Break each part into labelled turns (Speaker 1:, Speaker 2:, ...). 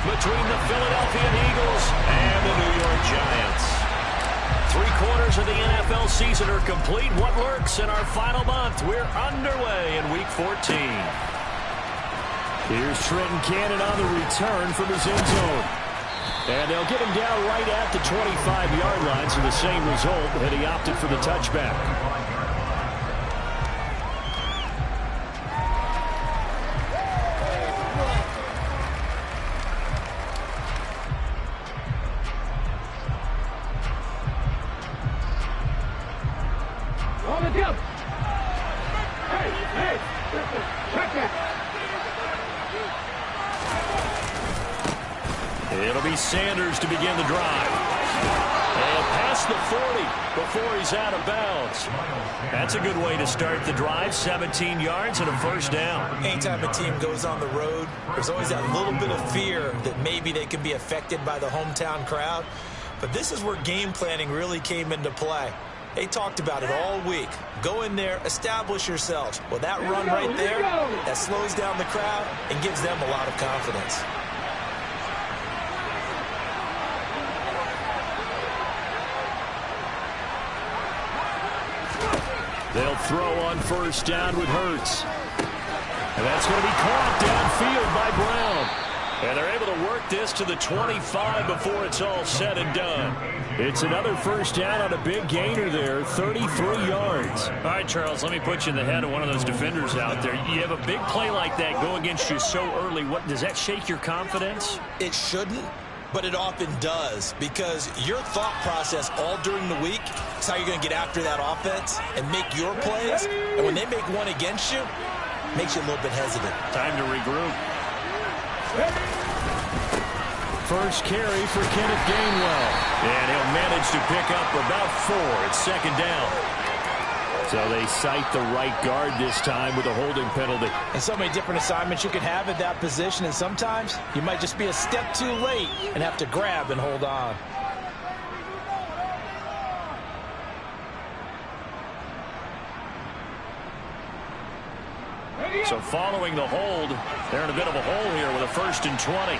Speaker 1: between the Philadelphia Eagles and the New York Giants. 3/4 of the NFL season are complete. What lurks in our final month? We're underway in Week 14.
Speaker 2: Here's Trenton Cannon on the return from his end zone. And they'll get him down right at the 25-yard line, so the same result, and he opted for the touchback. It'll be Sanders to begin the drive. And past the 40 before he's out of bounds. That's a good way to start the drive. 17 yards and a first down.
Speaker 3: Anytime a team goes on the road, there's always that little bit of fear that maybe they can be affected by the hometown crowd. But this is where game planning really came into play. They talked about it all week. Go in there, establish yourselves. Well, that run right there, that slows down the crowd and gives them a lot of confidence.
Speaker 2: They'll throw on first down with Hurts. And that's going to be caught downfield by Brown.
Speaker 1: And they're able to work this to the 25 before it's all said and done.
Speaker 2: It's another first down on a big gainer there, 33 yards.
Speaker 1: All right, Charles, let me put you in the head of one of those defenders out there. You have a big play like that go against you so early. What does that shake your confidence?
Speaker 3: It shouldn't, but it often does, because your thought process all during the week is how you're going to get after that offense and make your plays. And when they make one against you, it makes you a little bit hesitant.
Speaker 1: Time to regroup.
Speaker 2: First carry for Kenneth Gainwell.
Speaker 1: And he'll manage to pick up about 4. It's second down.
Speaker 2: So they cite the right guard this time with a holding penalty.
Speaker 3: And so many different assignments you can have at that position, and sometimes you might just be a step too late and have to grab and hold on.
Speaker 1: So following the hold, they're in a bit of a hole here with a 1st and 20.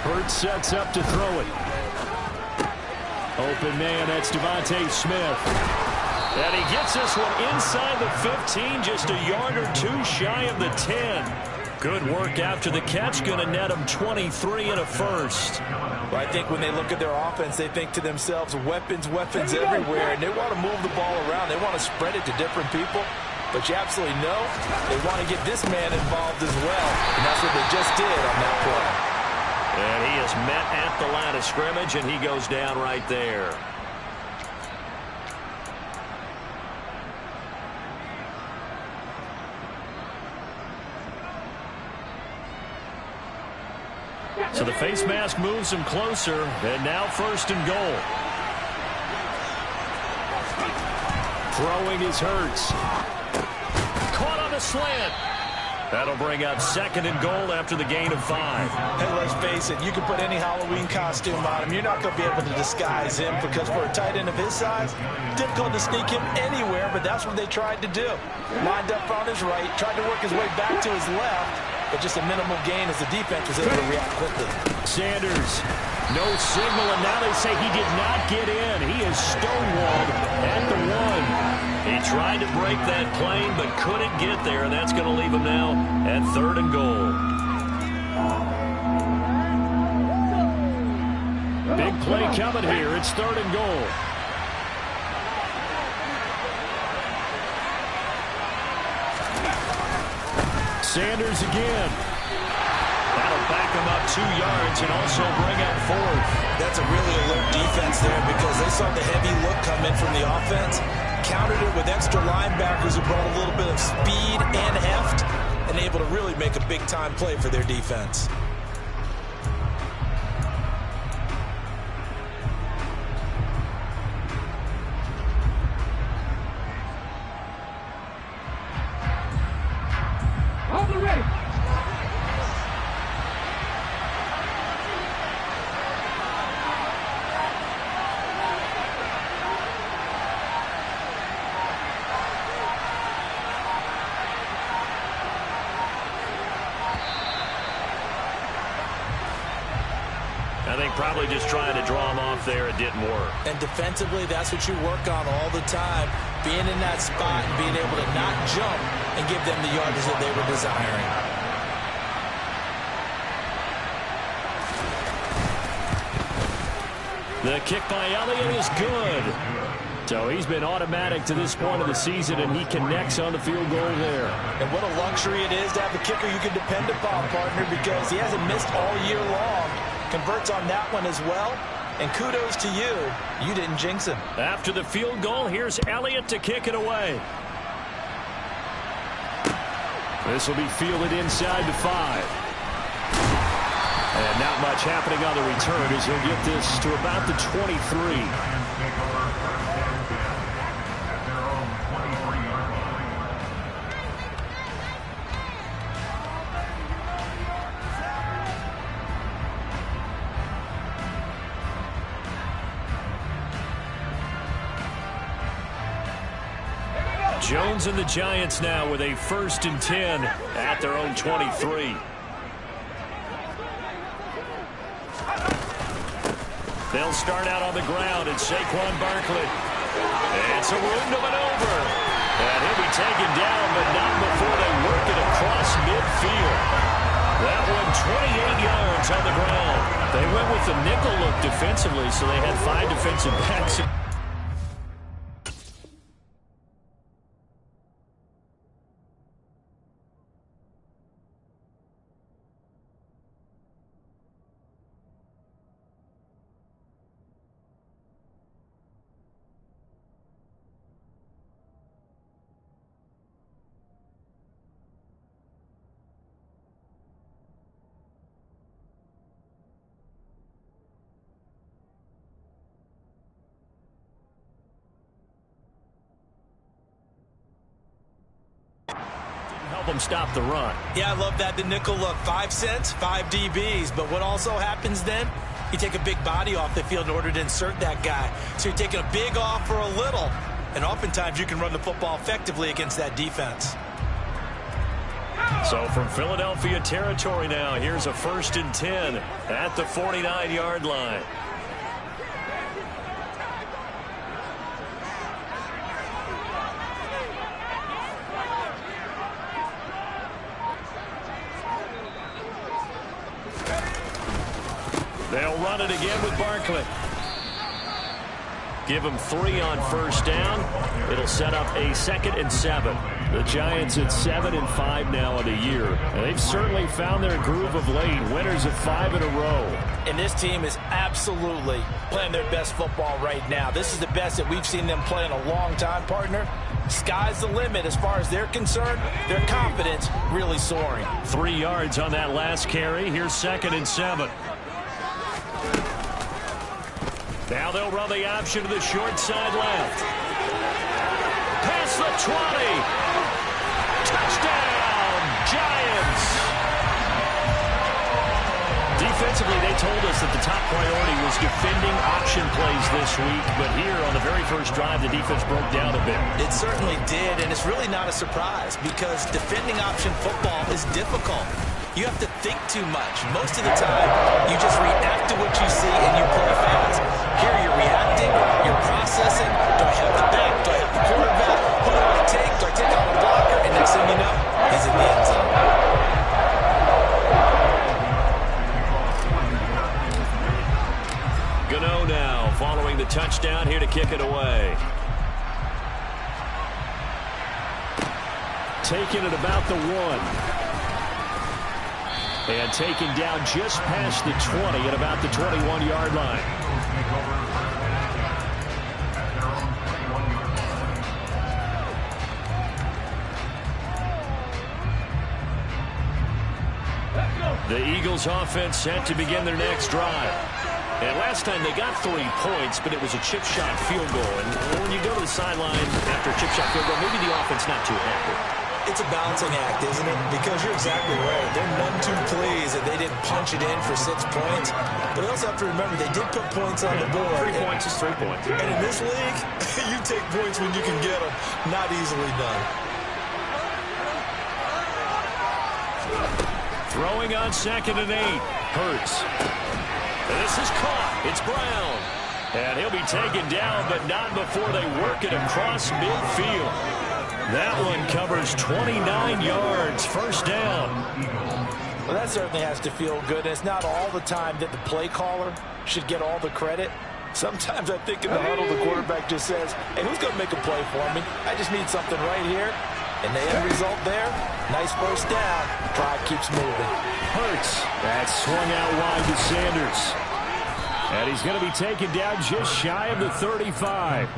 Speaker 2: Hurts sets up to throw it. Open man, that's Devontae Smith.
Speaker 1: And he gets this one inside the 15, just a yard or 2 shy of the 10. Good work after the catch, going to net him 23 and a first.
Speaker 3: Well, I think when they look at their offense, they think to themselves, weapons, weapons everywhere, and they want to move the ball around. They want to spread it to different people. But you absolutely know they want to get this man involved as well, and that's what they just did on that play.
Speaker 1: And he is met at the line of scrimmage, and he goes down right there. So the face mask moves him closer, and now 1st and goal.
Speaker 2: Throwing is Hurts.
Speaker 1: Caught on the slant. That'll bring up 2nd and goal after the gain of 5.
Speaker 3: Hey, let's face it, you can put any Halloween costume on him. You're not going to be able to disguise him, because for a tight end of his size, difficult to sneak him anywhere, but that's what they tried to do. Lined up on his right, tried to work his way back to his left, but just a minimal gain as the defense was able to react quickly.
Speaker 2: Sanders, no signal, and now they say he did not get in. He is stonewalled at the 1.
Speaker 1: He tried to break that plane, but couldn't get there, and that's going to leave him now at 3rd and goal.
Speaker 2: Big play coming here. It's 3rd and goal. Sanders again.
Speaker 1: That'll back him up 2 yards and also bring up 4th.
Speaker 3: That's a really alert defense there, because they saw the heavy look come in from the offense, countered it with extra linebackers who brought a little bit of speed and heft, and able to really make a big-time play for their defense.
Speaker 1: I think probably just trying to draw him off there, it didn't work.
Speaker 3: And defensively, that's what you work on all the time. Being in that spot and being able to not jump and give them the yardage that they were desiring.
Speaker 2: The kick by Elliott is good. So he's been automatic to this point of the season, and he connects on the field goal there.
Speaker 3: And what a luxury it is to have a kicker you can depend upon, partner, because he hasn't missed all year long. Converts on that one as well. And kudos to you. You didn't jinx him.
Speaker 2: After the field goal, here's Elliott to kick it away. This will be fielded inside the 5. And not much happening on the return as he'll get this to about the 23. Jones and the Giants now with a 1st and 10 at their own 23. They'll start out on the ground, and Saquon Barkley. It's a room to maneuver. And he'll be taken down, but not before they work it across midfield. That one 28 yards on the ground. They went with the nickel look defensively, so they had 5 defensive backs. Help them stop the run.
Speaker 3: Yeah, I love that. The nickel look. 5 cents, 5 DBs. But what also happens then? You take a big body off the field in order to insert that guy. So you're taking a big off for a little. And oftentimes you can run the football effectively against that defense.
Speaker 2: So from Philadelphia territory now, here's a 1st and 10 at the 49-yard line. They'll run it again with Barkley. Give him 3 on 1st down. It'll set up a 2nd and 7. The Giants at 7-5 now in a year. And they've certainly found their groove of late. Winners of 5 in a row.
Speaker 3: And this team is absolutely playing their best football right now. This is the best that we've seen them play in a long time, partner. Sky's the limit as far as they're concerned. Their confidence really soaring.
Speaker 2: 3 yards on that last carry. Here's 2nd and 7. Now they'll run the option to the short side left. Past the 20. Touchdown, Giants. Defensively, they told us that the top priority was defending option plays this week. But here on the very first drive, the defense broke down a bit.
Speaker 3: It certainly did, and it's really not a surprise because defending option football is difficult. You have to think too much. Most of the time, you just react to what you see and you play fast. Here you're reacting, you're processing. Do I have the back? Do I have the quarterback? Who do I take? Do I take out a blocker? And next thing you know, he's in the end zone.
Speaker 2: Gano now following the touchdown here to kick it away. Taking it about the 1. And taken down just past the 20 at about the 21-yard line. The Eagles offense set to begin their next drive. And last time they got 3 points, but it was a chip shot field goal. And when you go to the sideline after a chip shot field goal, maybe the offense not too happy.
Speaker 3: It's a balancing act, isn't it? Because you're exactly right. They're none too pleased that they didn't punch it in for 6 points. But they also have to remember they did put points on the board.
Speaker 2: 3 points is 3 points.
Speaker 3: And in this league, you take points when you can get them. Not easily done.
Speaker 2: Throwing on 2nd and 8. Hurts.
Speaker 1: And this is caught. It's Brown. And he'll be taken down, but not before they work it across midfield. That one covers 29 yards. First down.
Speaker 3: Well, that certainly has to feel good. And it's not all the time that the play caller should get all the credit. Sometimes I think in the huddle, the quarterback just says, hey, who's going to make a play for me? I just need something right here. And the end result there, nice first down. Drive keeps moving.
Speaker 2: Hurts. That swung out wide to Sanders. And he's going to be taken down just shy of the 35.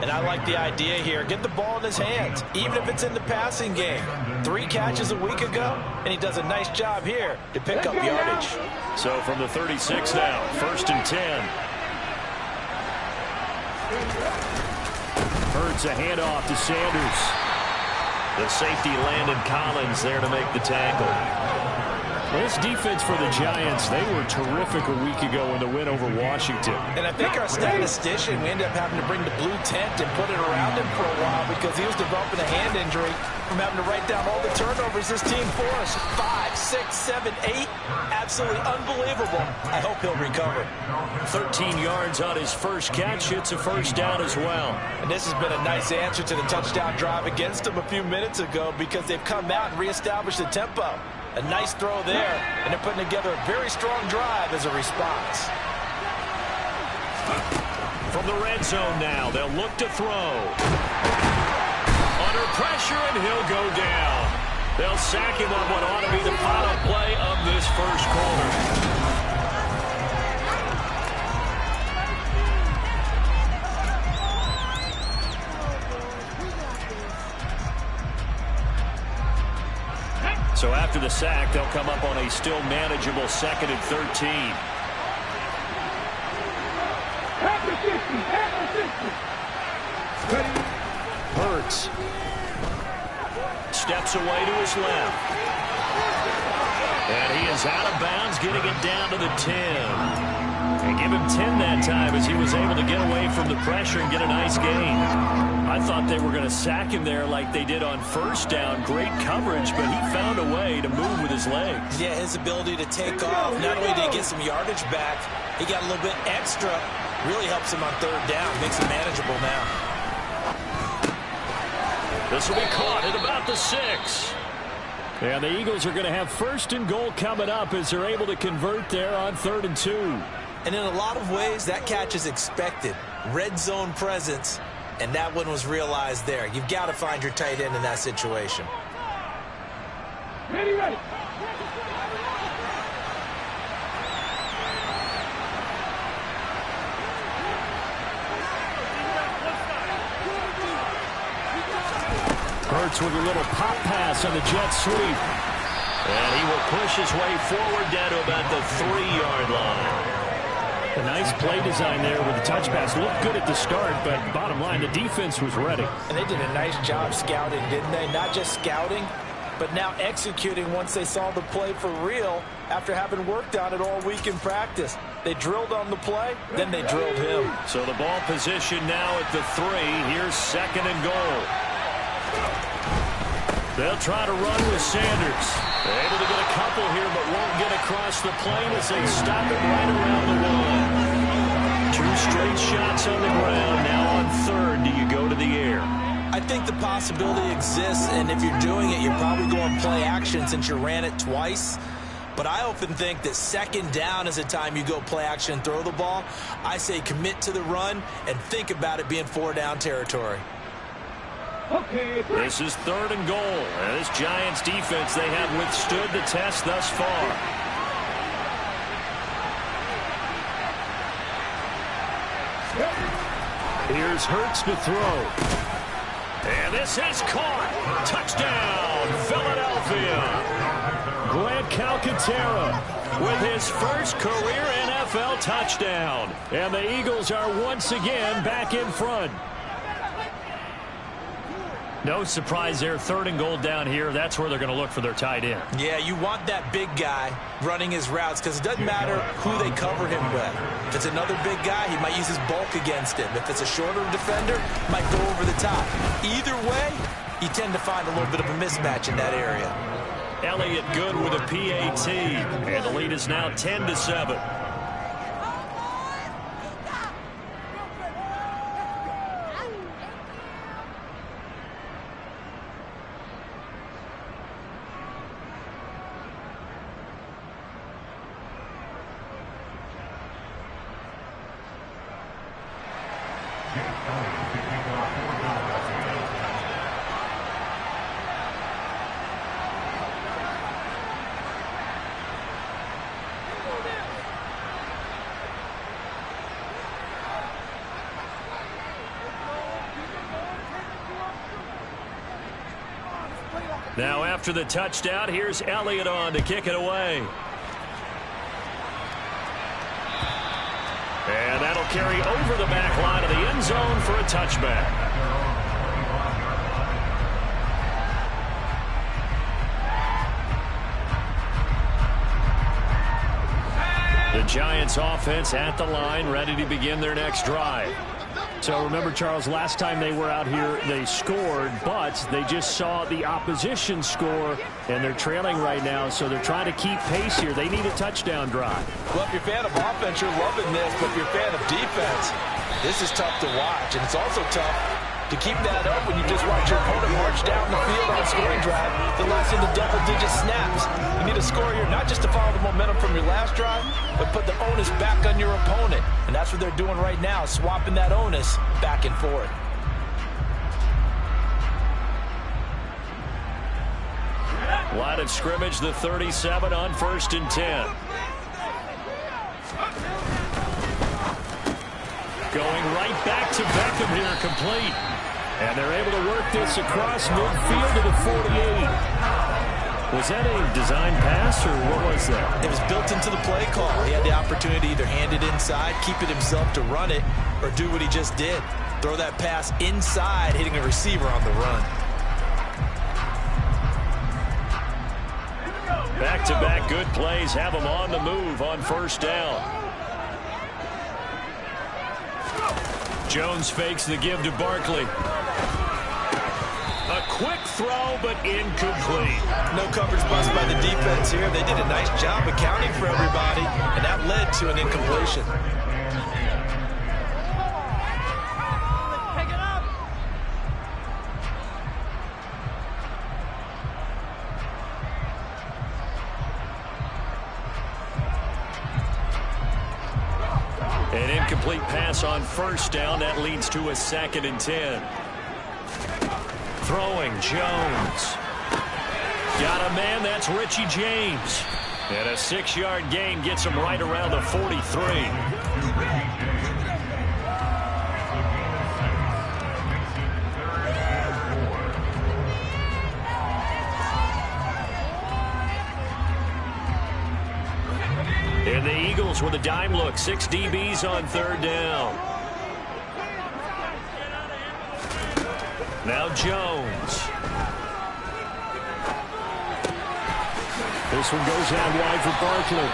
Speaker 3: And I like the idea here. Get the ball in his hands, even if it's in the passing game. 3 catches a week ago, and he does a nice job here to pick up yardage.
Speaker 1: So from the 36 now, 1st and 10.
Speaker 2: Hurts a handoff to Sanders.
Speaker 1: The safety Landon Collins there to make the tackle.
Speaker 2: Well, this defense for the Giants, they were terrific a week ago in the win over Washington.
Speaker 3: And I think our statistician, we ended up having to bring the blue tent and put it around him for a while because he was developing a hand injury from having to write down all the turnovers this team forced. 5, 6, 7, 8. Absolutely unbelievable. I hope he'll recover.
Speaker 1: 13 yards on his first catch. It's a first down as well.
Speaker 3: And this has been a nice answer to the touchdown drive against them a few minutes ago because they've come out and reestablished the tempo. A nice throw there, and they're putting together a very strong drive as a response.
Speaker 1: From the red zone now, they'll look to throw. Under pressure, and he'll go down. They'll sack him on what ought to be the final play of this first quarter. So after the sack, they'll come up on a still manageable 2nd and 13.
Speaker 2: Hurts.
Speaker 1: Steps away to his left. And he is out of bounds, getting it down to the 10. And give him 10 that time as he was able to get away from the pressure and get a nice gain. I thought they were going to sack him there like they did on first down. Great coverage, but he found a way to move with his legs.
Speaker 3: Yeah, his ability to take off. Not only did he get some yardage back, he got a little bit extra. Really helps him on 3rd down. Makes it manageable now.
Speaker 1: This will be caught at about the 6.
Speaker 2: And the Eagles are going to have 1st and goal coming up as they're able to convert there on 3rd and 2.
Speaker 3: And in a lot of ways, that catch is expected. Red zone presence. And that one was realized there. You've got to find your tight end in that situation.
Speaker 4: Ready.
Speaker 2: Hurts with a little pop pass on the jet sweep.
Speaker 1: And he will push his way forward down to about the 3-yard line.
Speaker 2: A nice play design there with the touch pass. Looked good at the start, but bottom line, the defense was ready.
Speaker 3: And they did a nice job scouting, didn't they? Not just scouting, but now executing once they saw the play for real after having worked on it all week in practice. They drilled on the play, then they drilled him.
Speaker 1: So the ball position now at the 3. Here's 2nd and goal. They'll try to run with Sanders. They're able to get a couple here, but won't get across the plane as they stop it right around the 1. 2 straight shots on the ground. Now on 3rd, do you go to the air?
Speaker 3: I think the possibility exists, and if you're doing it, you're probably going play action since you ran it twice. But I often think that 2nd down is the time you go play action and throw the ball. I say commit to the run and think about it being 4-down territory.
Speaker 1: This is 3rd and goal. And this Giants defense, they have withstood the test thus far.
Speaker 2: Here's Hurts to throw.
Speaker 1: And this is caught. Touchdown, Philadelphia.
Speaker 2: Grant Calcaterra
Speaker 1: with his first career NFL touchdown.
Speaker 2: And the Eagles are once again back in front.
Speaker 1: No surprise there, 3rd and goal down here. That's where they're going to look for their tight end.
Speaker 3: Yeah, you want that big guy running his routes because it doesn't matter who they cover him with. If it's another big guy, he might use his bulk against him. If it's a shorter defender, he might go over the top. Either way, you tend to find a little bit of a mismatch in that area.
Speaker 1: Elliott good with a PAT, and the lead is now 10-7. Now after the touchdown, here's Elliott on to kick it away. And that'll carry over the back line of the end zone for a touchback. The Giants offense at the line, ready to begin their next drive.
Speaker 2: So remember, Charles, last time they were out here, they scored, but they just saw the opposition score, and they're trailing right now, so they're trying to keep pace here. They need a touchdown drive.
Speaker 3: Well, if you're a fan of offense, you're loving this, but if you're a fan of defense, this is tough to watch, and it's also tough to keep that up when you just watch your opponent march down the field on a scoring drive that lasts into double-digit snaps. You need a score here not just to follow the momentum from your last drive, but put the onus back on your opponent. And that's what they're doing right now, swapping that onus back and forth.
Speaker 1: Line of scrimmage, the 37 on 1st and 10. Going right back to Beckham here, complete. And they're able to work this across midfield to the 48. Was that a design pass, or what was that?
Speaker 3: It was built into the play call. He had the opportunity to either hand it inside, keep it himself to run it, or do what he just did. Throw that pass inside, hitting a receiver on the run.
Speaker 1: Back-to-back good plays have them on the move on 1st down. Jones fakes the give to Barkley. A quick throw, but incomplete.
Speaker 3: No coverage bust by the defense here. They did a nice job accounting for everybody, and that led to an incompletion.
Speaker 1: An incomplete pass on 1st down. That leads to a 2nd and 10. Throwing, Jones. Got a man, that's Richie James. And a 6-yard gain gets him right around the 43. And the Eagles with a dime look. 6 DBs on 3rd down. Now Jones.
Speaker 2: This one goes out wide for Barkley.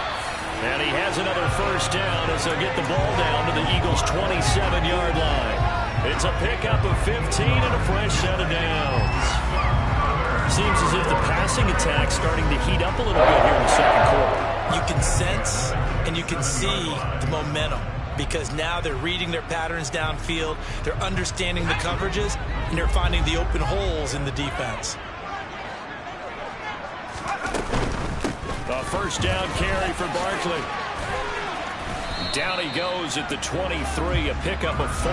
Speaker 1: And he has another 1st down as they'll get the ball down to the Eagles' 27-yard line. It's a pickup of 15 and a fresh set of downs. Seems as if the passing attack's starting to heat up a little bit here in the 2nd quarter.
Speaker 3: You can sense and you can see the momentum because now they're reading their patterns downfield, they're understanding the coverages, and they're finding the open holes in the defense.
Speaker 1: A 1st down carry for Barkley. Down he goes at the 23, a pickup of 4.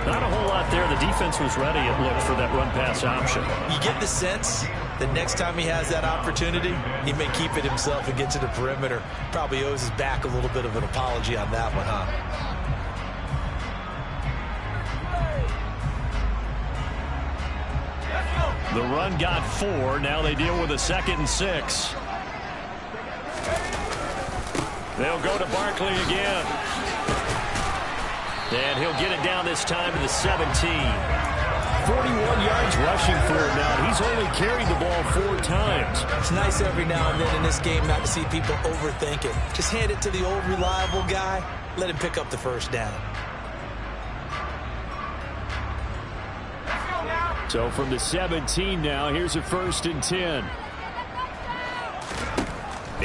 Speaker 2: Not a whole lot there. The defense was ready, it looked, for that run-pass option.
Speaker 3: You get the sense that next time he has that opportunity, he may keep it himself and get to the perimeter. Probably owes his back a little bit of an apology on that one, huh?
Speaker 1: The run got 4. Now they deal with a 2nd and 6. They'll go to Barkley again. And he'll get it down this time to the 17.
Speaker 2: 41 yards rushing for him now. He's only carried the ball 4 times.
Speaker 3: It's nice every now and then in this game not to see people overthink it. Just hand it to the old reliable guy. Let him pick up the 1st down.
Speaker 2: So from the 17 now, here's a 1st and 10.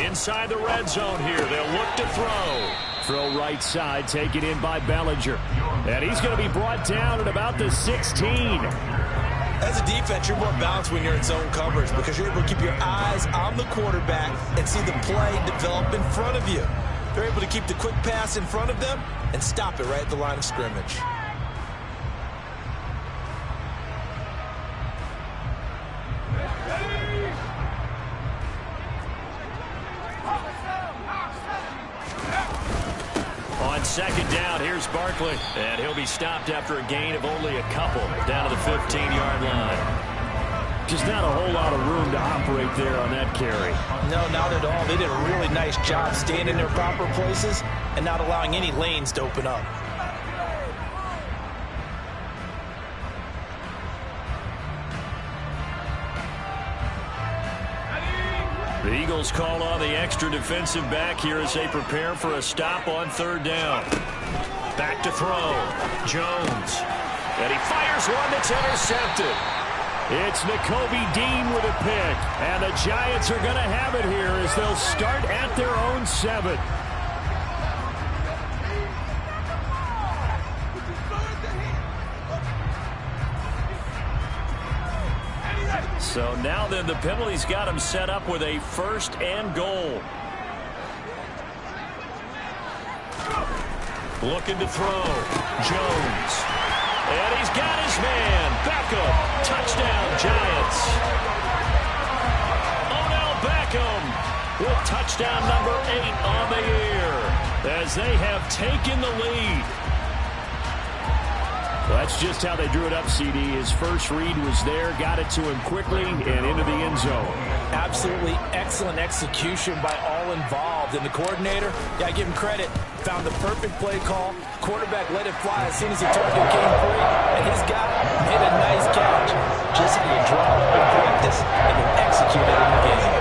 Speaker 1: Inside the red zone here. They'll look to throw.
Speaker 2: Throw right side, taken in by Bellinger. And he's going to be brought down at about the 16.
Speaker 3: As a defense, you're more balanced when you're in zone coverage because you're able to keep your eyes on the quarterback and see the play develop in front of you. They're able to keep the quick pass in front of them and stop it right at the line of scrimmage.
Speaker 1: On 2nd down, here's Barkley. And he'll be stopped after a gain of only a couple down to the 15-yard line.
Speaker 2: Just not a whole lot of room to operate there on that carry.
Speaker 3: No, not at all. They did a really nice job staying in their proper places and not allowing any lanes to open up.
Speaker 2: The Eagles call on the extra defensive back here as they prepare for a stop on third down. Back to throw. Jones. And he fires one that's intercepted. It's Nakobe Dean with a pick. And the Giants are going to have it here as they'll start at their own 7. So now then the penalty's got him set up with a 1st and goal. Looking to throw. Jones. And he's got his man. Beckham. Touchdown, Giants. Odell Beckham with touchdown number 8 on the year as they have taken the lead. Well, that's just how they drew it up, CD. His first read was there, got it to him quickly, and into the end zone.
Speaker 3: Absolutely excellent execution by all involved. And the coordinator, yeah, give him credit, found the perfect play call. Quarterback let it fly as soon as the target came free, and his guy made a nice catch. Just how you draw it up in practice and then execute it in the game.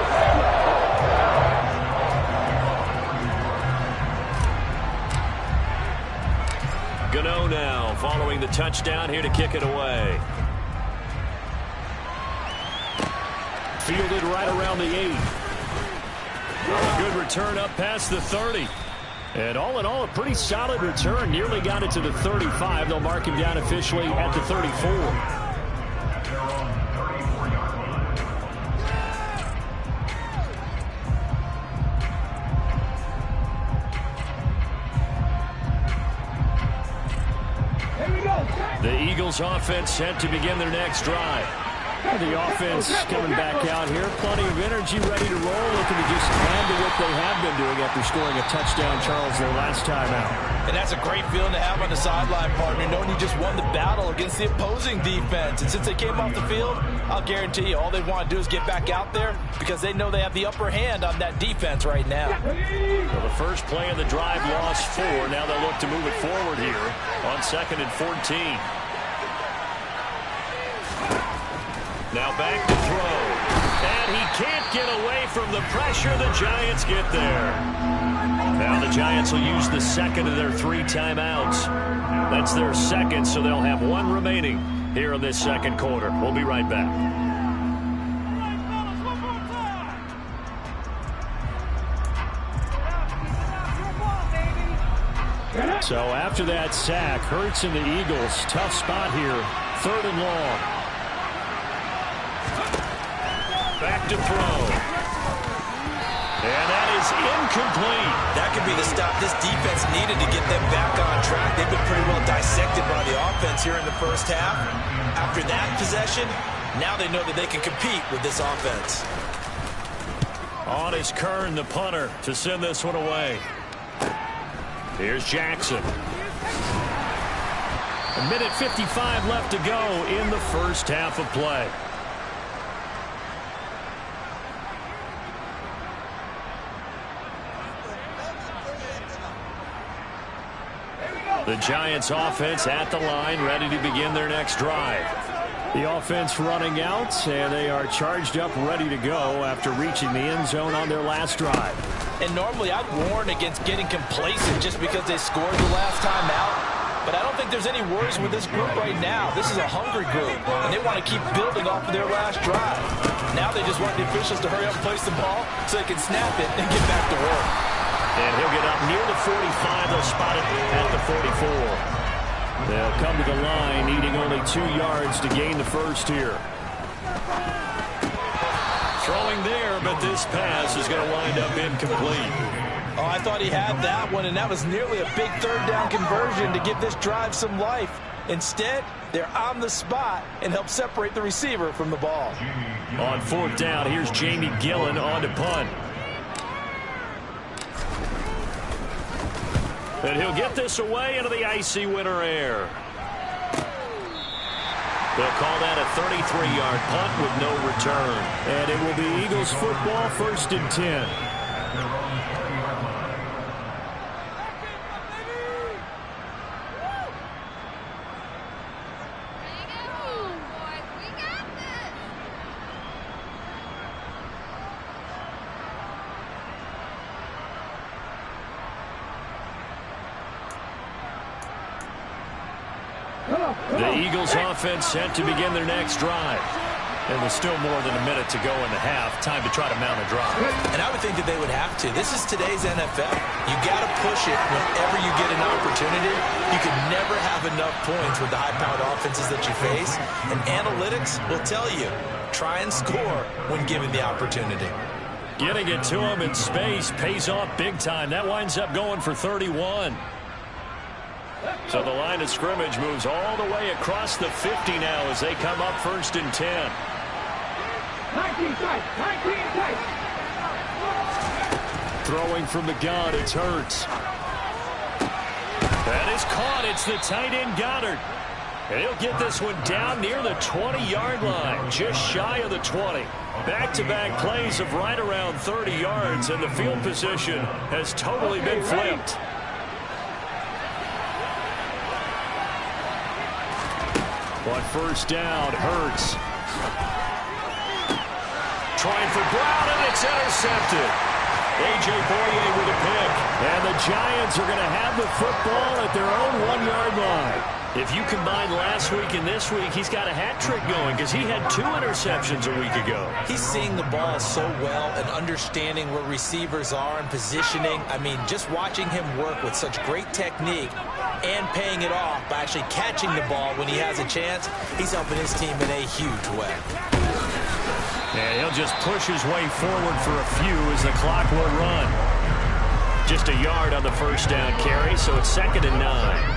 Speaker 2: Gano now following the touchdown here to kick it away. Fielded right around the 8. A good return up past the 30. And all in all, a pretty solid return. Nearly got it to the 35. They'll mark him down officially at the 34. The Eagles offense set to begin their next drive. The offense coming back out here. Plenty of energy, ready to roll. Looking to just add to what they have been doing after scoring a touchdown, Charles, their last time out.
Speaker 3: And that's a great feeling to have on the sideline, partner, knowing you just won the battle against the opposing defense. And since they came off the field, I'll guarantee you all they want to do is get back out there because they know they have the upper hand on that defense right now.
Speaker 2: Well, the first play of the drive lost 4. Now they'll look to move it forward here on 2nd and 14. Now back to throw. And he can't get away from the pressure. The Giants get there. Now the Giants will use the second of their 3 timeouts. That's their second, so they'll have 1 remaining here in this second quarter. We'll be right back. So after that sack, Hurts and the Eagles, tough spot here. 3rd and long. Back to throw. And that is incomplete.
Speaker 3: That could be the stop this defense needed to get them back on track. They've been pretty well dissected by the offense here in the first half. After that possession, now they know that they can compete with this offense.
Speaker 2: On is Kern, the punter, to send this one away. Here's Jackson. 1:55 left to go in the first half of play. The Giants offense at the line, ready to begin their next drive. The offense running out, and they are charged up, ready to go after reaching the end zone on their last drive.
Speaker 3: And normally I'd warn against getting complacent just because they scored the last time out. But I don't think there's any worries with this group right now. This is a hungry group, and they want to keep building off of their last drive. Now they just want the officials to hurry up and place the ball so they can snap it and get back to work.
Speaker 2: And he'll get up near the 45. They'll spot it at the 44. They'll come to the line, needing only 2 yards to gain the first here. Throwing there, but this pass is going to wind up incomplete.
Speaker 3: Oh, I thought he had that one, and that was nearly a big 3rd down conversion to give this drive some life. Instead, they're on the spot and help separate the receiver from the ball.
Speaker 2: On 4th down, here's Jamie Gillen on to punt. And he'll get this away into the icy winter air.
Speaker 1: They'll call that a 33-yard punt with no return.
Speaker 2: And it will be Eagles football, 1st and 10.
Speaker 1: The Eagles offense set to begin their next drive.
Speaker 2: And with still more than a minute to go in the half, time to try to mount a drive.
Speaker 3: And I would think that they would have to. This is today's NFL. You got to push it whenever you get an opportunity. You can never have enough points with the high-powered offenses that you face. And analytics will tell you, try and score when given the opportunity.
Speaker 2: Getting it to him in space pays off big time. That winds up going for 31.
Speaker 1: So the line of scrimmage moves all the way across the 50 now as they come up 1st and 10.
Speaker 4: 19 tight.
Speaker 2: Throwing from the gun, it's Hurts.
Speaker 1: That is caught. It's the tight end Goddard. And he'll get this one down near the 20-yard line, just shy of the 20. Back-to-back plays of right around 30 yards, and the field position has totally been flipped.
Speaker 2: On 1st down, Hurts.
Speaker 1: Trying for Brown, and it's intercepted. A.J. Boye with a pick.
Speaker 2: And the Giants are going to have the football at their own 1-yard line.
Speaker 1: If you combine last week and this week, he's got a hat trick going because he had 2 interceptions a week ago.
Speaker 3: He's seeing the ball so well and understanding where receivers are and positioning. I mean, just watching him work with such great technique and paying it off by actually catching the ball when he has a chance, he's helping his team in a huge way.
Speaker 2: And he'll just push his way forward for a few as the clock will run.
Speaker 1: Just a yard on the 1st down carry, so it's 2nd and 9.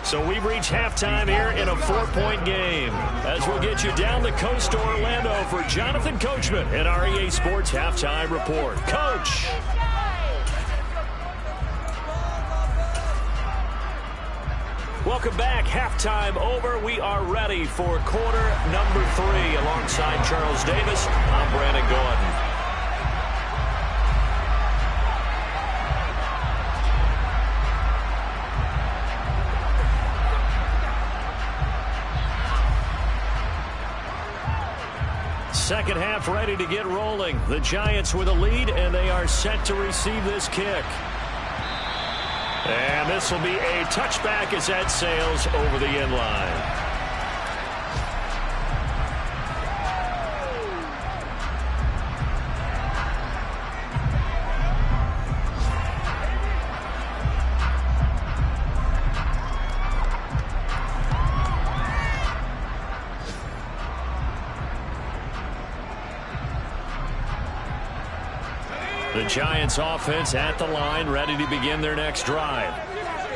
Speaker 1: So we've reached halftime here in a 4-point game. As we'll get you down the coast to Orlando for Jonathan Coachman at our EA Sports Halftime Report. Coach. Welcome back. Halftime over. We are ready for quarter number 3. Alongside Charles Davis, I'm Brandon Gaudin. Second half ready to get rolling. The Giants with a lead, and they are set to receive this kick. And this will be a touchback as that sails over the end line. The Giants offense at the line, ready to begin their next drive.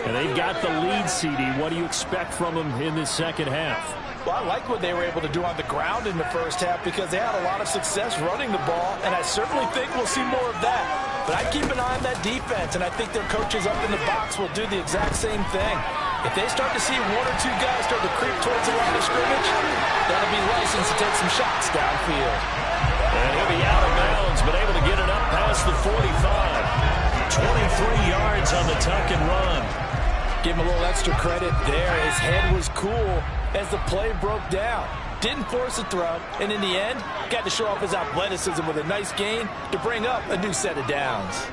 Speaker 1: And they've got the lead, CD. What do you expect from them in this second half?
Speaker 3: Well, I like what they were able to do on the ground in the first half because they had a lot of success running the ball, and I certainly think we'll see more of that. But I'd keep an eye on that defense, and I think their coaches up in the box will do the exact same thing. If they start to see 1 or 2 guys start to creep towards the line of scrimmage, that'll be licensed to take some shots downfield.
Speaker 1: And he'll be out of bounds, but able to get it up past the 45. 23 yards on the tuck and run.
Speaker 3: Give him a little extra credit there. His head was cool as the play broke down. Didn't force a throw, and in the end, got to show off his athleticism with a nice gain to bring up a new set of downs.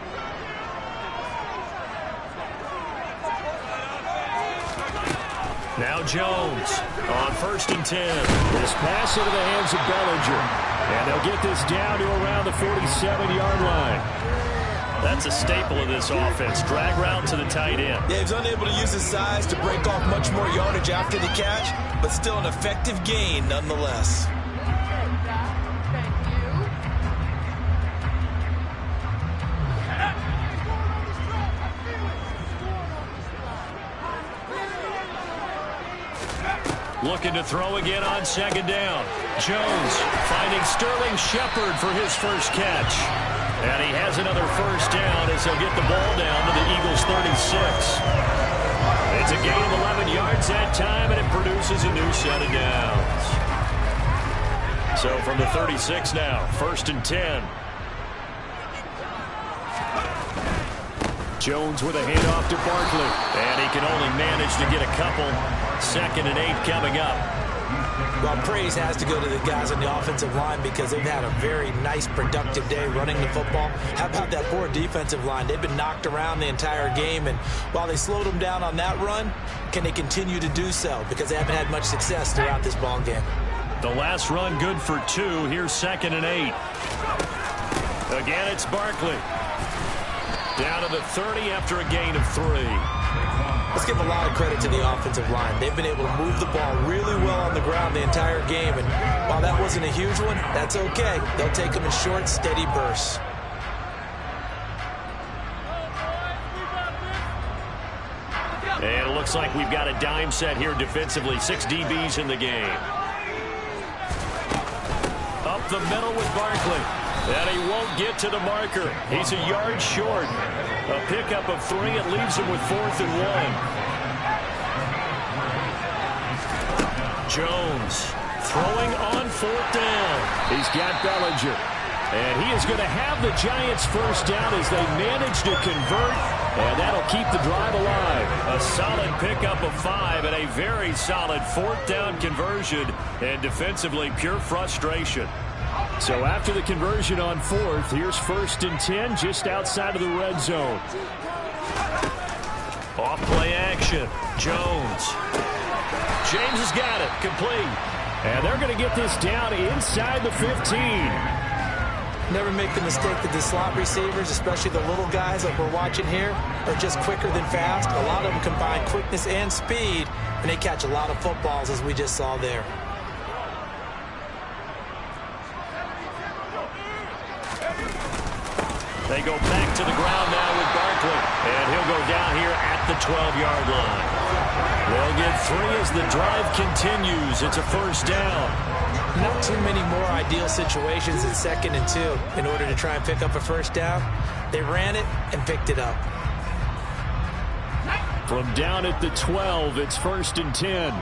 Speaker 1: Now Jones on 1st and 10.
Speaker 2: This pass into the hands of Bellinger. And they'll get this down to around the 47-yard line.
Speaker 1: That's a staple of this offense. Drag route to the tight end.
Speaker 3: Yeah, he's unable to use his size to break off much more yardage after the catch, but still an effective gain nonetheless.
Speaker 2: Looking to throw again on second down. Jones finding Sterling Shepard for his first catch. And he has another first down as he'll get the ball down to the Eagles' 36. It's a gain of 11 yards that time, and it produces a new set of downs. So from the 36 now, 1st and 10. Jones with a handoff to Barkley. And he can only manage to get a couple. 2nd and 8 coming up.
Speaker 3: Well, praise has to go to the guys on the offensive line because they've had a very nice, productive day running the football. How about that poor defensive line? They've been knocked around the entire game, and while they slowed them down on that run, can they continue to do so? Because they haven't had much success throughout this ball game.
Speaker 2: The last run good for 2. Here's 2nd and 8. Again, it's Barkley. Down to the 30 after a gain of 3.
Speaker 3: Let's give a lot of credit to the offensive line. They've been able to move the ball really well on the ground the entire game. And while that wasn't a huge one, that's okay. They'll take them in short, steady bursts.
Speaker 2: And it looks like we've got a dime set here defensively. 6 DBs in the game. Up the middle with Barkley. And he won't get to the marker. He's a yard short. A pickup of 3. It leaves him with 4th and 1. Jones throwing on 4th down. He's got Bellinger. And he is going to have the Giants first down as they manage to convert. And that'll keep the drive alive. A solid pickup of 5 and a very solid 4th down conversion. And defensively, pure frustration. So after the conversion on 4th, here's 1st and 10 just outside of the red zone. Off play action. Jones. James has got it. Complete. And they're going to get this down inside the 15.
Speaker 3: Never make the mistake that the slot receivers, especially the little guys like we're watching here, are just quicker than fast. A lot of them combine quickness and speed, and they catch a lot of footballs as we just saw there.
Speaker 2: They go back to the ground now with Barkley. And he'll go down here at the 12-yard line. They'll get 3 as the drive continues. It's a first down.
Speaker 3: Not too many more ideal situations in 2nd and 2 in order to try and pick up a first down. They ran it and picked it up.
Speaker 2: From down at the 12, it's 1st and 10.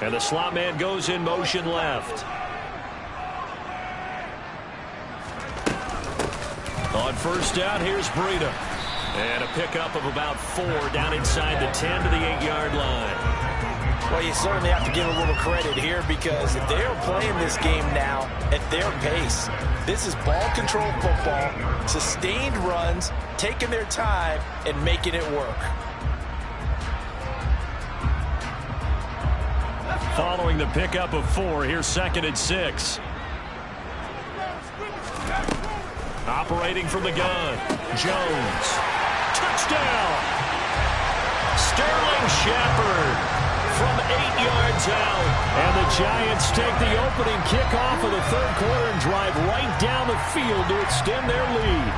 Speaker 2: And the slot man goes in motion left. On first down, here's Breida. And a pickup of about 4 down inside the 10 to the 8-yard line.
Speaker 3: Well, you certainly have to give a little credit here because they're playing this game now at their pace. This is ball control football, sustained runs, taking their time, and making it work.
Speaker 2: Following the pickup of 4, here's 2nd and 6. Operating from the gun, Jones. Touchdown! Sterling Shepard from 8 yards out. And the Giants take the opening kickoff of the 3rd quarter and drive right down the field to extend their lead.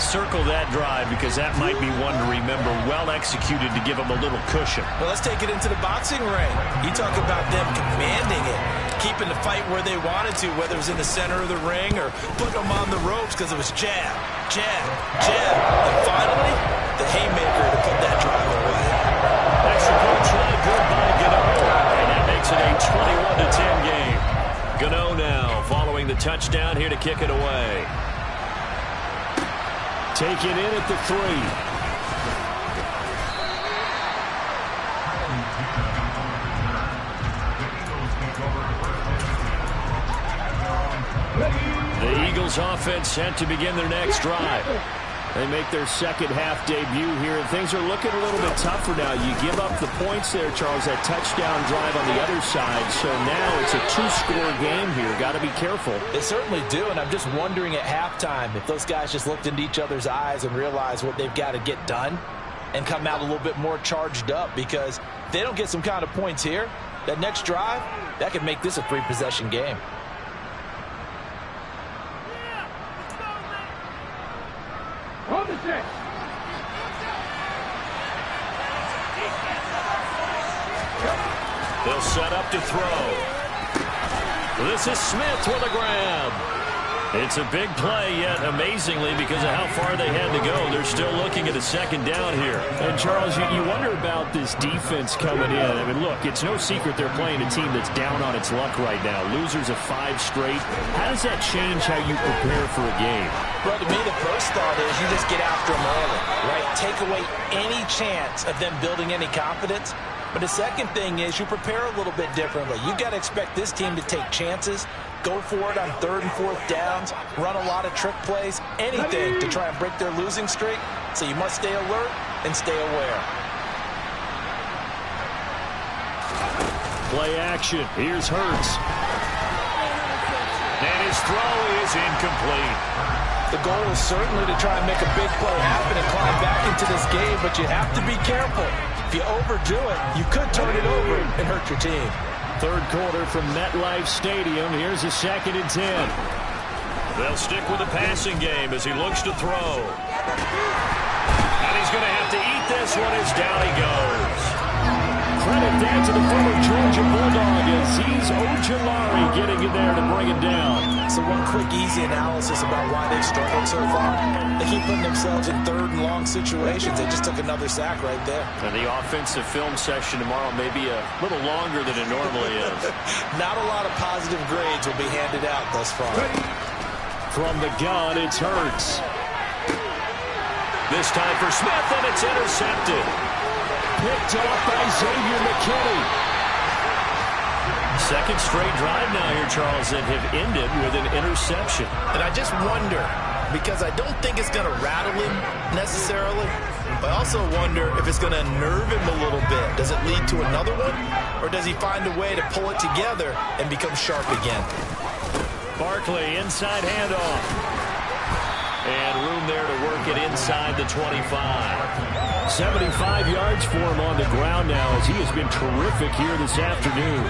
Speaker 2: Circle that drive because that might be one to remember. Well executed to give them a little cushion.
Speaker 3: Well, let's take it into the boxing ring. You talk about them commanding it, keeping the fight where they wanted to, whether it was in the center of the ring or putting them on the ropes because it was jab, jab, jab. And finally, the haymaker to put that drive away.
Speaker 2: Extra point try good by Gano. And that makes it a 21-10 game. Gano now following the touchdown here to kick it away. Taken in at the 3. The Eagles offense set to begin their next drive. They make their second half debut here, and things are looking a little bit tougher now. You give up the points there, Charles, that touchdown drive on the other side. So now it's a 2-score game here. Got to be careful.
Speaker 3: They certainly do, and I'm just wondering at halftime if those guys just looked into each other's eyes and realized what they've got to get done and come out a little bit more charged up, because if they don't get some kind of points here, that next drive, that could make this a 3-possession game.
Speaker 4: On the 6.
Speaker 1: set up to throw. This is Smith with a grab. It's a big play, yet amazingly, because of how far they had to go, they're still looking at a second down here.
Speaker 2: And, Charles, you wonder about this defense coming in. I mean, look, it's no secret they're playing a team that's down on its luck right now. Losers of 5 straight. How does that change how you prepare for a game?
Speaker 3: Well, to me, the first thought is you just get after them early, right? Take away any chance of them building any confidence. But the second thing is you prepare a little bit differently. You've got to expect this team to take chances, go for it on 3rd and 4th downs, run a lot of trick plays, anything to try and break their losing streak. So you must stay alert and stay aware.
Speaker 2: Play action. Here's Hurts.
Speaker 1: And his throw is incomplete.
Speaker 3: The goal is certainly to try and make a big play happen and climb back into this game, but you have to be careful. If you overdo it, you could turn it over and hurt your team.
Speaker 2: 3rd quarter from MetLife Stadium. Here's a 2nd and 10.
Speaker 1: They'll stick with the passing game as he looks to throw. And he's going to have to eat this one as down he goes.
Speaker 2: Credit that to the former Georgia Bulldog, Azeez Ojulari getting in there to bring it down.
Speaker 3: So one quick, easy analysis about why they've struggled so far. They keep putting themselves in 3rd and long situations. They just took another sack right there.
Speaker 1: And the offensive film session tomorrow may be a little longer than it normally is.
Speaker 3: Not a lot of positive grades will be handed out thus far.
Speaker 2: From the gun, it's Hurts.
Speaker 1: This time for Smith, and it's intercepted.
Speaker 2: Picked off by Xavier McKinney.
Speaker 1: 2nd straight drive now here, Charles, that have ended with an interception.
Speaker 3: And I just wonder, because I don't think it's going to rattle him necessarily, but I also wonder if it's going to nerve him a little bit. Does it lead to another one, or does he find a way to pull it together and become sharp again?
Speaker 1: Barkley, inside handoff. And room there to work it inside the 25.
Speaker 2: 75 yards for him on the ground now as he has been terrific here this afternoon.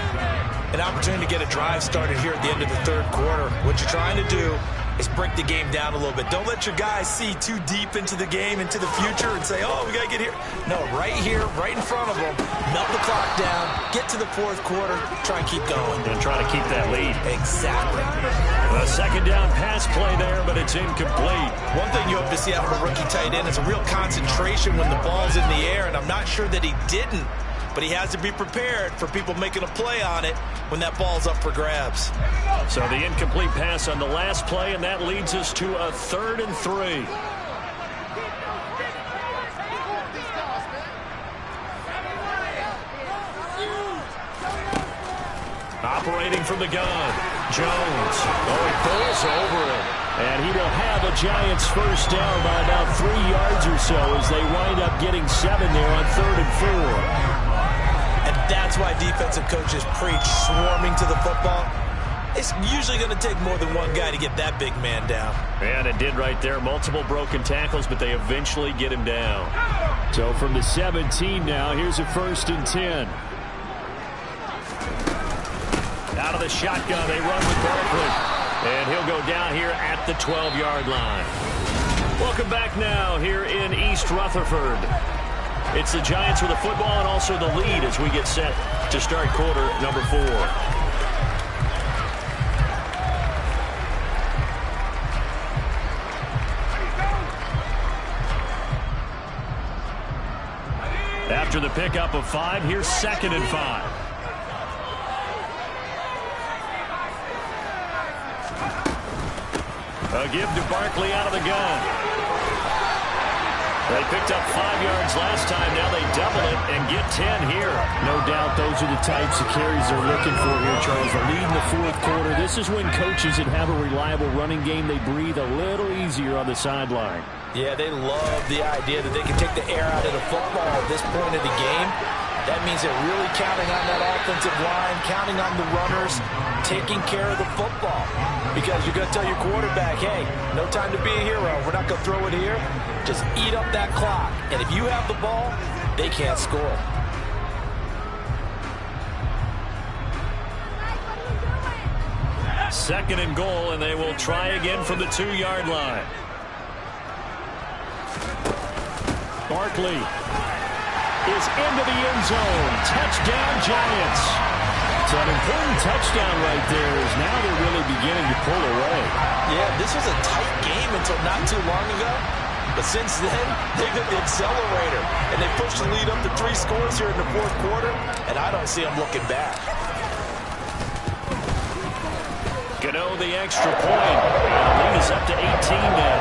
Speaker 3: An opportunity to get a drive started here at the end of the 3rd quarter. What you're trying to do is break the game down a little bit. Don't let your guys see too deep into the game, into the future, and say, oh, we got to get here. No, right here, right in front of them, melt the clock down, get to the 4th quarter, try and keep going.
Speaker 1: And try to keep that lead.
Speaker 3: Exactly.
Speaker 1: A 2nd down pass play there, but it's incomplete.
Speaker 3: One thing you hope to see out of a rookie tight end is a real concentration when the ball's in the air, and I'm not sure that he didn't, but he has to be prepared for people making a play on it when that ball's up for grabs.
Speaker 1: So the incomplete pass on the last play, and that leads us to a 3rd and 3. Operating from the gun, Jones. Oh, he pulls over it.
Speaker 2: And he will have a Giants first down by about 3 yards or so as they wind up getting 7 there on 3rd and 4.
Speaker 3: And that's why defensive coaches preach swarming to the football. It's usually going to take more than one guy to get that big man down.
Speaker 1: And it did right there. Multiple broken tackles, but they eventually get him down.
Speaker 2: So from the 17 now, here's a 1st and 10.
Speaker 1: Out of the shotgun, they run with Barkley. And he'll go down here at the 12-yard line. Welcome back now here in East Rutherford. It's the Giants with the football and also the lead as we get set to start quarter number 4. After the pickup of 5, here's 2nd and 5. A give to Barkley out of the gun. They picked up 5 yards last time. Now they double it and get 10 here.
Speaker 2: No doubt those are the types of carries they're looking for here, Charles. The lead in the 4th quarter. This is when coaches that have a reliable running game, they breathe a little easier on the sideline.
Speaker 3: Yeah, they love the idea that they can take the air out of the football at this point of the game. That means they're really counting on that offensive line, counting on the runners, taking care of the football. Because you're going to tell your quarterback, hey, no time to be a hero. We're not going to throw it here. Just eat up that clock. And if you have the ball, they can't score.
Speaker 1: Second and goal, and they will try again from the 2-yard line. Barkley is into the end zone. Touchdown, Giants.
Speaker 2: So an important touchdown right there is now they're really beginning to pull away.
Speaker 3: Yeah, this was a tight game until not too long ago. But since then, they hit the accelerator. And they pushed the lead up to 3 scores here in the fourth quarter. And I don't see them looking back.
Speaker 1: Gano the extra point. And the lead is up to 18 now.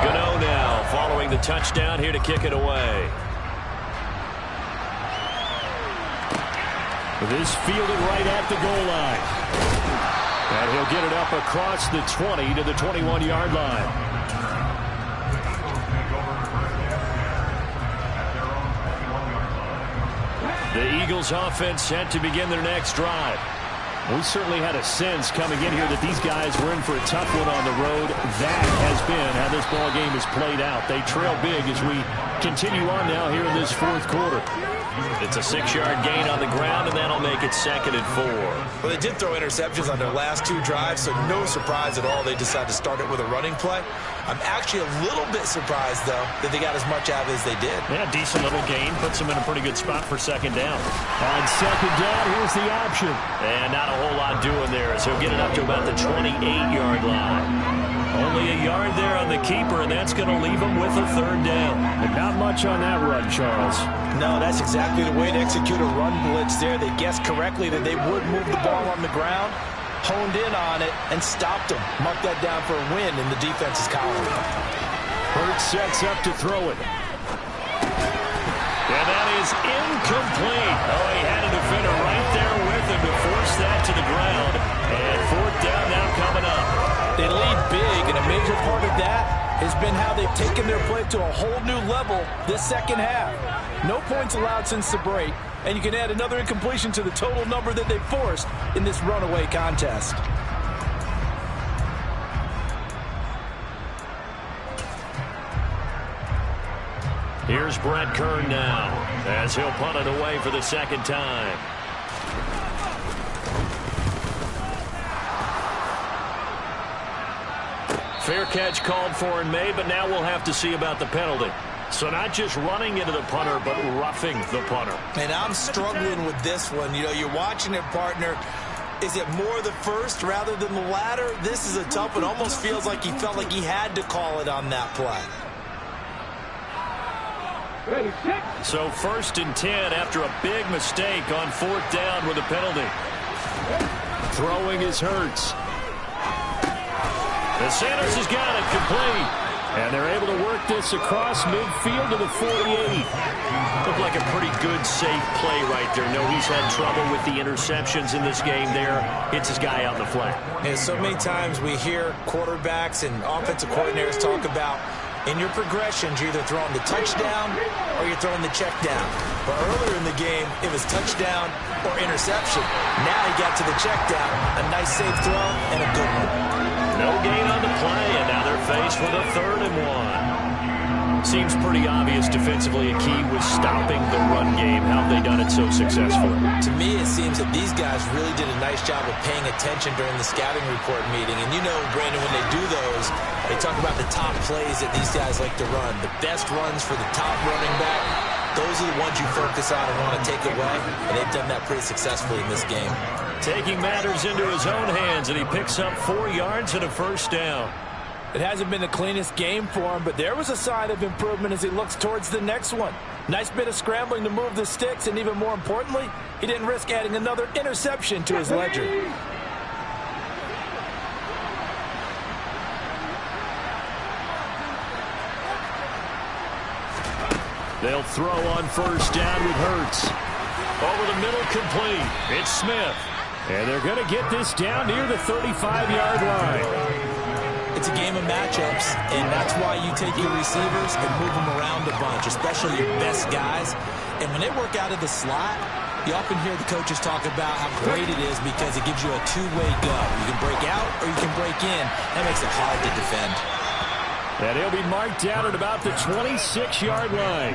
Speaker 1: Gano now following the touchdown here to kick it away.
Speaker 2: This fielded right at the goal line. And he'll get it up across the 20 to the 21-yard line.
Speaker 1: The Eagles offense set to begin their next drive.
Speaker 2: We certainly had a sense coming in here that these guys were in for a tough one on the road. That has been how this ball game has played out. They trail big as we continue on now here in this fourth quarter.
Speaker 1: It's a 6-yard gain on the ground, and that'll make it 2nd and 4.
Speaker 3: Well, they did throw interceptions on their last 2 drives, so no surprise at all they decided to start it with a running play. I'm actually a little bit surprised, though, that they got as much out of it as they did.
Speaker 2: Yeah, decent little gain. Puts them in a pretty good spot for 2nd down. On 2nd down, here's the option.
Speaker 1: And not a whole lot doing there as he'll get it up to about the 28-yard line. Only a yard there on the keeper, and that's going to leave him with a 3rd down.
Speaker 2: And not much on that run, Charles.
Speaker 3: No, that's exactly the way to execute a run blitz there. They guessed correctly that they would move the ball on the ground, honed in on it, and stopped them. Mark that down for a win in the defense's column.
Speaker 2: Hurts sets up to throw it.
Speaker 1: And that is incomplete. Oh, he had a defender right there with him to force that to the ground. And 4th down now coming up.
Speaker 3: They lead big, and a major part of that has been how they've taken their play to a whole new level this second half. No points allowed since the break, and you can add another incompletion to the total number that they forced in this runaway contest.
Speaker 1: Here's Brett Kern now as he'll punt it away for the 2nd time. Fair catch called for and made, but now we'll have to see about the penalty. So not just running into the punter, but roughing the punter.
Speaker 3: And I'm struggling with this one. You know, you're watching it, partner. Is it more the first rather than the latter? This is a tough one. Almost feels like he felt like he had to call it on that play.
Speaker 1: So 1st and 10 after a big mistake on 4th down with a penalty.
Speaker 2: Throwing is Hurts.
Speaker 1: The Sanders has got it complete.
Speaker 2: And they're able to work this across midfield to the 48.
Speaker 1: Looked like a pretty good, safe play right there. No, he's had trouble with the interceptions in this game there. Hits his guy out in the flat.
Speaker 3: And so many times we hear quarterbacks and offensive coordinators talk about in your progressions, you're either throwing the touchdown or you're throwing the check down. But earlier in the game, it was touchdown or interception. Now he got to the check down, a nice safe throw, and a good one.
Speaker 1: No gain on the play, and now they're faced with a 3rd and 1. Seems pretty obvious defensively a key was stopping the run game. How have they done it so successfully?
Speaker 3: To me, it seems that these guys really did a nice job of paying attention during the scouting report meeting. And you know, Brandon, when they do those, they talk about the top plays that these guys like to run. The best runs for the top running back, those are the ones you focus on and want to take away. And they've done that pretty successfully in this game.
Speaker 1: Taking matters into his own hands, and he picks up 4 yards and a 1st down.
Speaker 3: It hasn't been the cleanest game for him, but there was a sign of improvement as he looks towards the next one. Nice bit of scrambling to move the sticks, and even more importantly, he didn't risk adding another interception to his ledger.
Speaker 2: They'll throw on 1st down with Hurts.
Speaker 1: Over the middle, complete. It's Smith.
Speaker 2: And they're going to get this down near the 35-yard line.
Speaker 3: It's a game of matchups, and that's why you take your receivers and move them around a bunch, especially your best guys. And when they work out of the slot, you often hear the coaches talk about how great it is because it gives you a two-way go. You can break out or you can break in. That makes it hard to defend.
Speaker 2: And he'll be marked down at about the 26-yard line.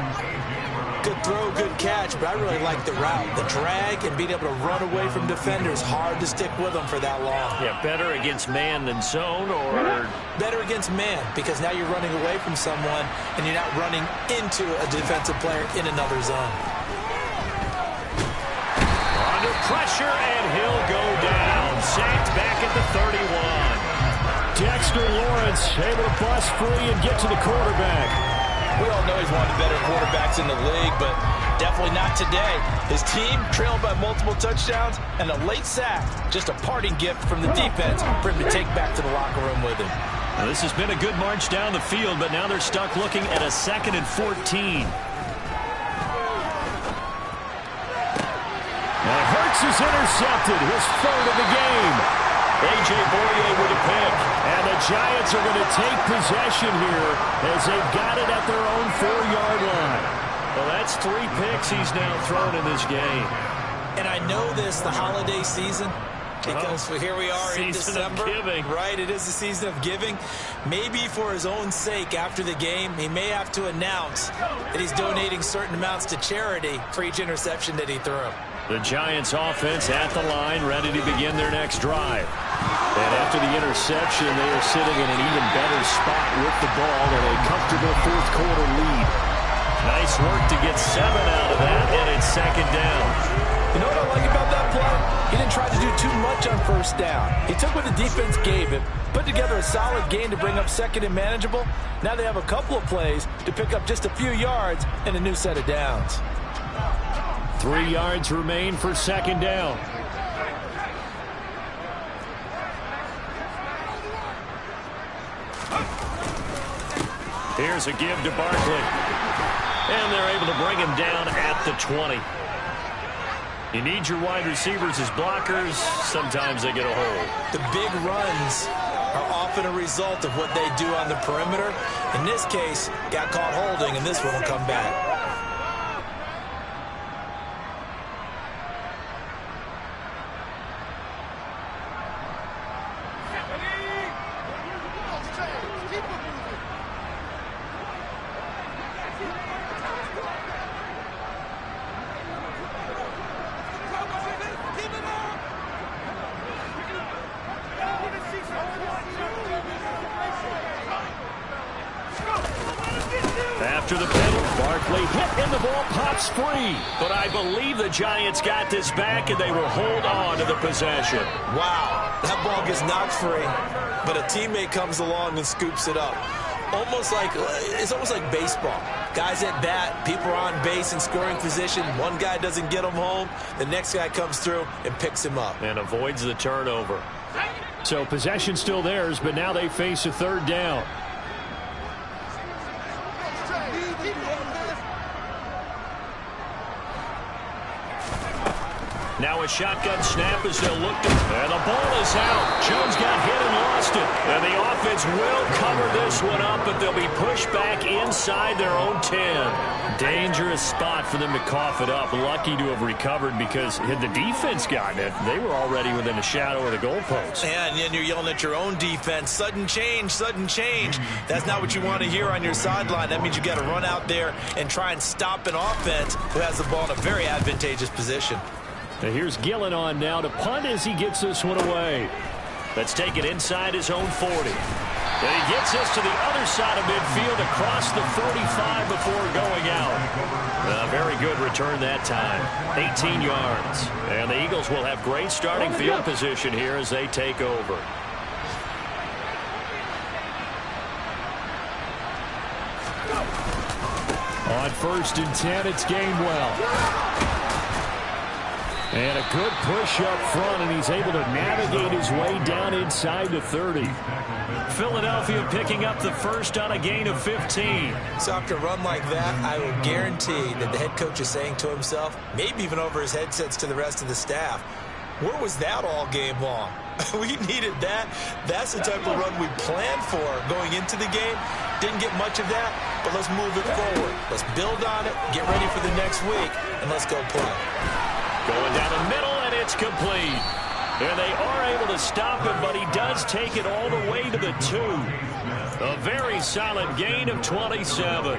Speaker 3: Good throw, good catch, but I really like the route. The drag and being able to run away from defenders, hard to stick with them for that long.
Speaker 1: Yeah, better against man than zone, or?
Speaker 3: Better against man, because now you're running away from someone and you're not running into a defensive player in another zone.
Speaker 1: Under pressure, and he'll go down. Sacked back at the 31.
Speaker 2: Dexter Lawrence able to bust free and get to the quarterback.
Speaker 3: We all know he's one of the better quarterbacks in the league, but definitely not today. His team trailed by multiple touchdowns and a late sack. Just a parting gift from the defense for him to take back to the locker room with him.
Speaker 1: Now, this has been a good march down the field, but now they're stuck looking at a 2nd and 14.
Speaker 2: Now Hurts is intercepted, his 3rd of the game.
Speaker 1: A.J. Boye with a pick.
Speaker 2: And the Giants are going to take possession here as they've got it at their own 4-yard line.
Speaker 1: Well, that's 3 picks he's now thrown in this game.
Speaker 3: And I know this, the holiday season, because here we are in December.
Speaker 1: Season of giving.
Speaker 3: Right, it is the season of giving. Maybe for his own sake after the game, he may have to announce that he's donating certain amounts to charity for each interception that he threw.
Speaker 1: The Giants offense at the line, ready to begin their next drive. And after the interception, they are sitting in an even better spot with the ball and a comfortable 4th quarter lead. Nice work to get 7 out of that, and it's 2nd down.
Speaker 3: You know what I like about that play? He didn't try to do too much on 1st down. He took what the defense gave him, put together a solid gain to bring up 2nd and manageable. Now they have a couple of plays to pick up just a few yards and a new set of downs.
Speaker 2: 3 yards remain for 2nd down.
Speaker 1: Here's a give to Barkley. And they're able to bring him down at the 20. You need your wide receivers as blockers. Sometimes they get a hold.
Speaker 3: The big runs are often a result of what they do on the perimeter. In this case, got caught holding, and this one will come back.
Speaker 1: After the penalty, Barkley hit and the ball pops free. But I believe the Giants got this back and they will hold on to the possession.
Speaker 3: Wow, that ball gets knocked free, but a teammate comes along and scoops it up. It's almost like baseball. Guys at bat, people are on base in scoring position. One guy doesn't get him home. The next guy comes through and picks him up.
Speaker 1: And avoids the turnover.
Speaker 2: So possession still theirs, but now they face a 3rd down.
Speaker 1: Now a shotgun snap as they'll look to... And the ball is out. Jones got hit and lost it. And the offense will cover this one up, but they'll be pushed back inside their own 10. Dangerous spot for them to cough it up. Lucky to have recovered because had the defense gotten it, they were already within a shadow of the goalpost.
Speaker 3: And then you're yelling at your own defense. Sudden change, sudden change. That's not what you want to hear on your sideline. That means you got to run out there and try and stop an offense who has the ball in a very advantageous position.
Speaker 2: Now here's Gillen on now to punt as he gets this one away.
Speaker 1: Let's take it inside his own 40. And he gets us to the other side of midfield across the 45 before going out. A very good return that time. 18 yards. And the Eagles will have great starting field position here as they take over.
Speaker 2: On 1st and 10, it's Gainwell. And a good push up front, and he's able to navigate his way down inside the 30.
Speaker 1: Philadelphia picking up the first on a gain of 15.
Speaker 3: So after a run like that, I will guarantee that the head coach is saying to himself, maybe even over his headsets to the rest of the staff, where was that all game long? We needed that. That's the type of run we planned for going into the game. Didn't get much of that, but let's move it forward. Let's build on it, get ready for the next week, and let's go play.
Speaker 1: Going down the middle, and it's complete. And they are able to stop him, but he does take it all the way to the 2. A very solid gain of 27.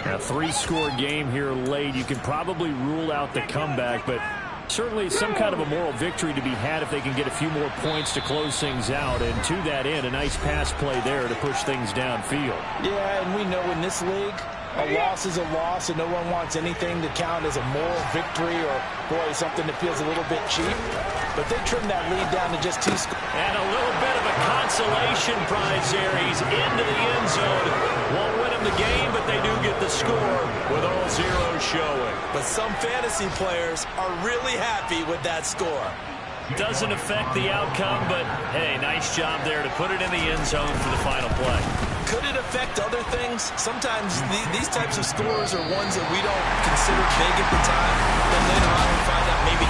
Speaker 2: A three-score game here late. You can probably rule out the comeback, but certainly some kind of a moral victory to be had if they can get a few more points to close things out. And to that end, a nice pass play there to push things downfield.
Speaker 3: Yeah, and we know in this league, a loss is a loss, and no one wants anything to count as a moral victory or, boy, something that feels a little bit cheap. But they trimmed that lead down to just 2 scores.
Speaker 1: And a little bit of a consolation prize there. He's into the end zone. Won't win him the game, but they do get the score with all zeros showing.
Speaker 3: But some fantasy players are really happy with that score.
Speaker 1: Doesn't affect the outcome, but, hey, nice job there to put it in the end zone for the final play.
Speaker 3: Could it affect other things? Sometimes these types of scores are ones that we don't consider big at the time. Then later on we find out maybe